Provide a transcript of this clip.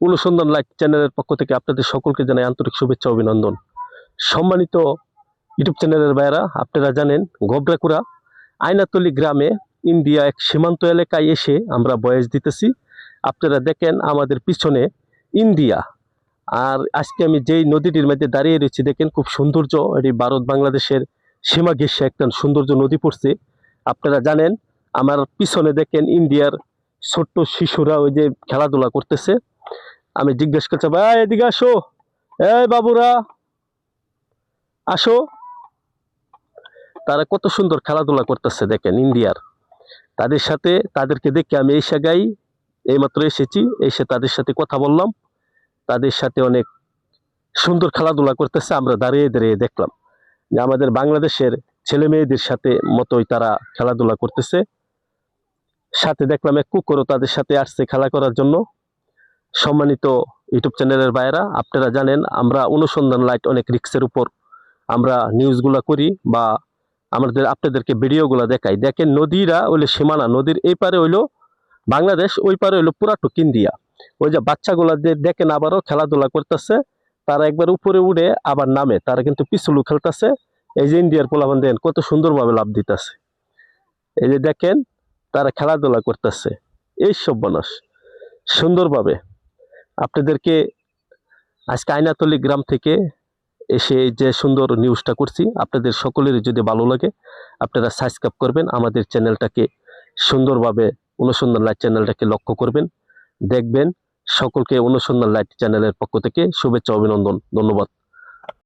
অনুসন্ধান লাইভ চ্যানেলের পক্ষ থেকে আপনাদের সকলকে জানাই আন্তরিক শুভেচ্ছা অভিনন্দন। সম্মানিত ইউটিউব চ্যানেলের ভাইয়েরা, আপনারা জানেন গোবরাকুড়া আয়নাতলী গ্রামে ইন্ডিয়া এক সীমান্ত এলাকায় এসে আমরা ভয়েস দিতেছি। আপনারা দেখেন আমাদের পিছনে ইন্ডিয়া, আর আজকে আমি যেই নদীটির মধ্যে দাঁড়িয়ে রয়েছি দেখেন খুব সৌন্দর্য, এটি ভারত বাংলাদেশের সীমা ঘেঁষে একটা সৌন্দর্য নদী পড়ছে। আপনারা জানেন আমার পিছনে দেখেন ইন্ডিয়ার ছোট্ট শিশুরা ওই যে খেলাধুলা করতেছে। আমি জিজ্ঞেস করছি, ভাই এদিকে আসো, এই বাবুরা আসো। তারা কত সুন্দর খেলাধুলা করতেছে দেখেন ইন্ডিয়ার। তাদের সাথে তাদেরকে দেখে আমি এই জায়গায় এইমাত্র এসেছি, এসে তাদের সাথে কথা বললাম। তাদের সাথে অনেক সুন্দর খেলাধুলা করতেছে। আমরা দাঁড়িয়ে দাঁড়িয়ে দেখলাম যে আমাদের বাংলাদেশের ছেলে মেয়েদের সাথে মতোই তারা খেলাধুলা করতেছে। সাথে দেখলাম এক কুকুরও তাদের সাথে আসছে খেলা করার জন্য। সম্মানিত ইউটিউব চ্যানেলের ভাইয়েরা, আপনারা জানেন আমরা অনুসন্ধান লাইট অনেক রিস্কের উপর আমরা নিউজগুলা করি বা আমাদের আপনাদেরকে ভিডিওগুলো দেখাই। দেখেন নদীরা হইলো সীমানা, নদীর এই পারে হইলো বাংলাদেশ, ওই পারে হইলো পুরাটুক ইন্ডিয়া। ওই যে বাচ্চাগুলা যে দেখেন আবারও খেলাধুলা করতেছে, তারা একবার উপরে উঠে আবার নামে, তারা কিন্তু পিছলু খেলতেছে। এই যে ইন্ডিয়ার পোলাপান দেখেন কত সুন্দরভাবে লাভ দিতেছে। এই যে দেখেন তারা খেলাধুলা করতেছে এই সব মানুষ সুন্দরভাবে। আপনাদেরকে আজকে আয়নাতলী গ্রাম থেকে এসে যে সুন্দর নিউজটা করছি, আপনাদের সকলেরই যদি ভালো লাগে আপনারা সাবস্ক্রাইব করবেন, আমাদের চ্যানেলটাকে সুন্দরভাবে অনুসন্ধান লাইট চ্যানেলটাকে লক্ষ্য করবেন, দেখবেন। সকলকে অনুসন্ধান লাইট চ্যানেলের পক্ষ থেকে শুভেচ্ছা অভিনন্দন, ধন্যবাদ।